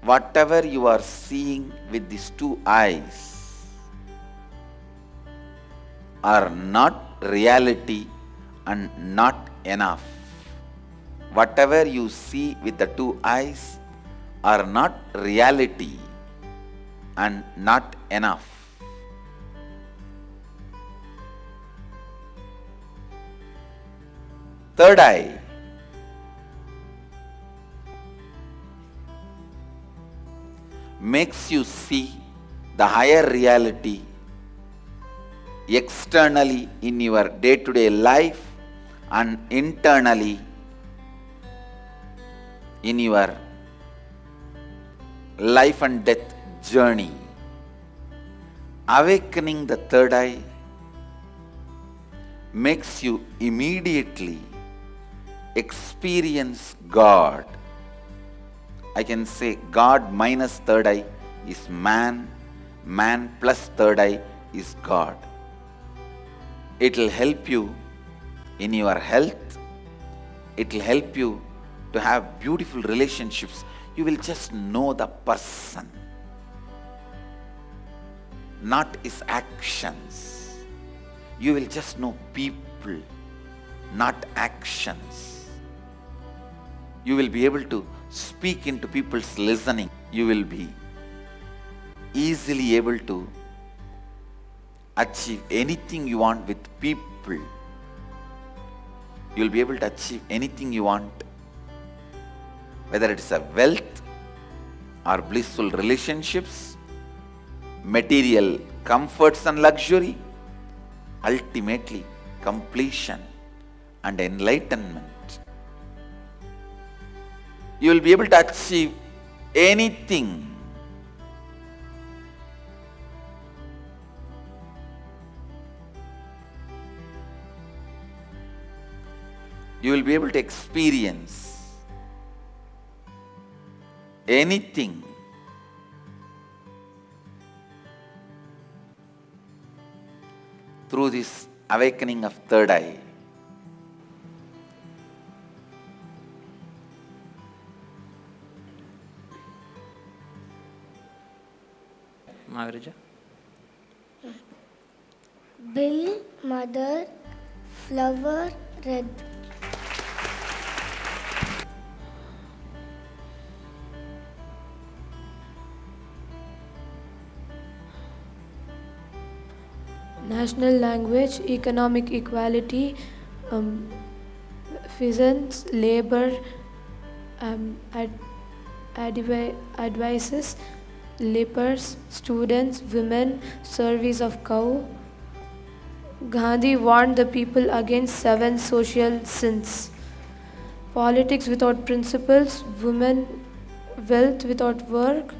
whatever you are seeing with these two eyes are not reality and not enough. Whatever you see with the two eyes are not reality and not enough. Third eye. Makes you see the higher reality externally in your day-to-day life and internally in your life and death journey. Awakening the third eye makes you immediately experience God. I can say God minus third eye is man, man plus third eye is God. It will help you in your health. It will help you to have beautiful relationships. You will just know the person, not his actions. You will just know people, not actions. You will be able to speak into people's listening. You will be easily able to achieve anything you want with people. You will be able to achieve anything you want, whether it is a wealth or blissful relationships, material comforts and luxury, ultimately completion and enlightenment. You will be able to achieve anything. You will be able to experience anything through this awakening of third eye. Maharija? Bill, mother, flower, red. National language, economic equality, peasants, labor, advices, lepers, students, women, service of cow. Gandhi warned the people against 7 social sins. Politics without principles, women, wealth without work.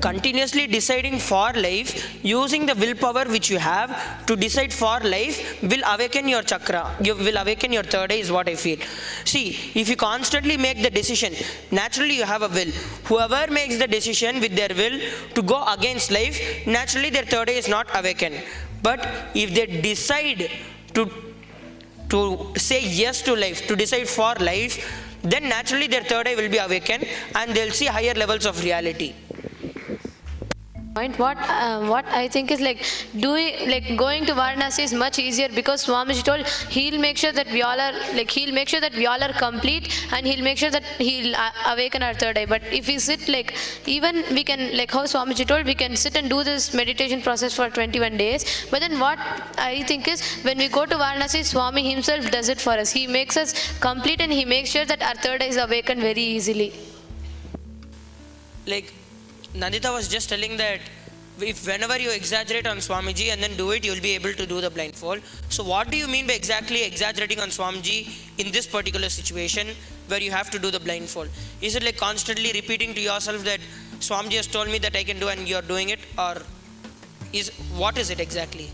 Continuously deciding for life, using the willpower which you have to decide for life will awaken your chakra. You will awaken your third eye is what I feel. See, if you constantly make the decision, naturally you have a will. Whoever makes the decision with their will to go against life, naturally their third eye is not awakened. But if they decide to say yes to life, to decide for life, then naturally their third eye will be awakened and they'll see higher levels of reality. What I think is going to Varanasi is much easier because Swamiji told he'll make sure that we all are complete, and he'll make sure that he'll awaken our third eye. But if we sit even we can how Swamiji told, we can sit and do this meditation process for 21 days. But then what I think is when we go to Varanasi, Swami himself does it for us. He makes us complete and he makes sure that our third eye is awakened very easily. Nandita was just telling that if whenever you exaggerate on Swamiji and then do it, you'll be able to do the blindfold. So what do you mean by exactly exaggerating on Swamiji in this particular situation where you have to do the blindfold? Is it like constantly repeating to yourself that Swamiji has told me that I can do and you're doing it, or what is it exactly?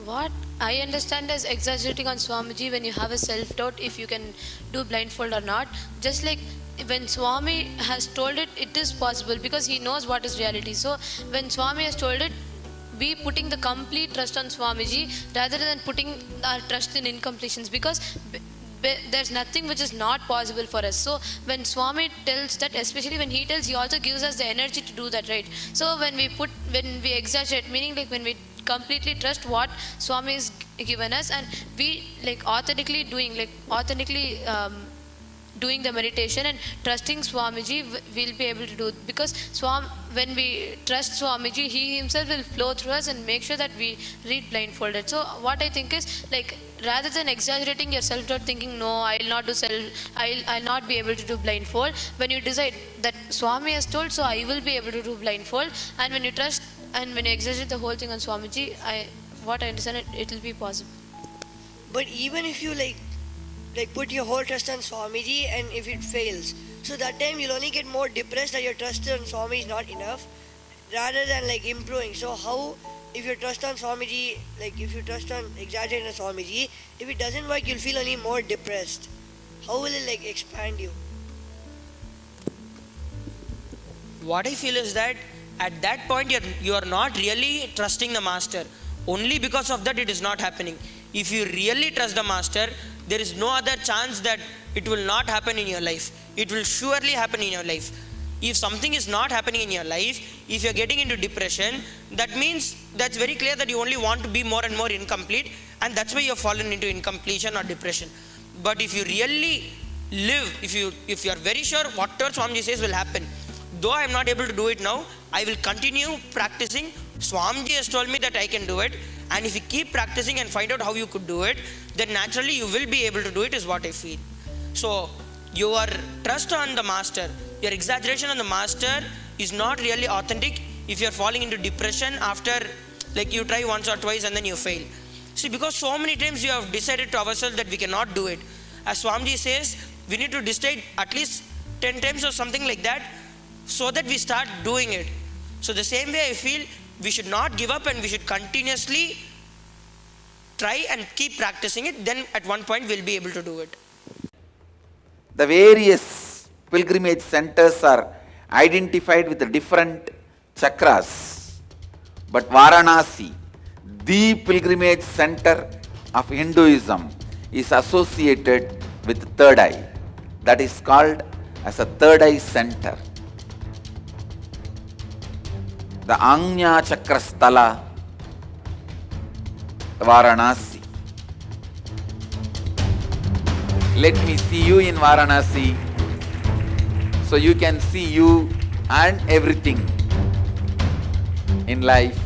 What I understand as exaggerating on Swamiji when you have a self-doubt if you can do blindfold or not. Just like when Swami has told it, it is possible because he knows what is reality. So when Swami has told it, be putting the complete trust on Swamiji rather than putting our trust in incompletions, because there's nothing which is not possible for us. So when Swami tells that, especially when he tells, he also gives us the energy to do that, right? So when we exaggerate, meaning like when we completely trust what Swami has given us and we like authentically doing the meditation and trusting Swamiji, we'll be able to do it. Because when we trust Swamiji, he himself will flow through us and make sure that we read blindfolded. So what I think is, like, rather than exaggerating your self-doubt, thinking no, I'll not be able to do blindfold, when you decide that Swami has told, so I will be able to do blindfold, and when you trust and when you exaggerate the whole thing on Swamiji, what I understand, it will be possible. But even if you like put your whole trust on Swamiji and if it fails, so that time you'll only get more depressed that your trust on Swami is not enough rather than like improving. So how, if you trust on Swamiji, like if you trust on exaggerating on Swamiji, if it doesn't work, you'll feel only more depressed. How will it like expand you? What I feel is that at that point you are not really trusting the master. Only because of that it is not happening. If you really trust the master, there is no other chance that it will not happen in your life. It will surely happen in your life. If something is not happening in your life, if you're getting into depression, that means that's very clear that you only want to be more and more incomplete, and that's why you've fallen into incompletion or depression. But if you really live, if you are very sure whatever Swamiji says will happen, though I am not able to do it now, I will continue practicing. Swamiji has told me that I can do it, and if you keep practicing and find out how you could do it, then naturally you will be able to do it, is what I feel. So your trust on the master, your exaggeration on the master is not really authentic if you are falling into depression after like you try once or twice and then you fail. See, because so many times you have decided to ourselves that we cannot do it. As Swamiji says, we need to decide at least 10 times or something like that so that we start doing it. So the same way I feel we should not give up and we should continuously try and keep practicing it. Then at one point we'll be able to do it. The various pilgrimage centers are identified with the different chakras. But Varanasi, the pilgrimage center of Hinduism, is associated with third eye. That is called as a third eye center. The Anya Chakrasthala, Varanasi. Let me see you in Varanasi so you can see you and everything in life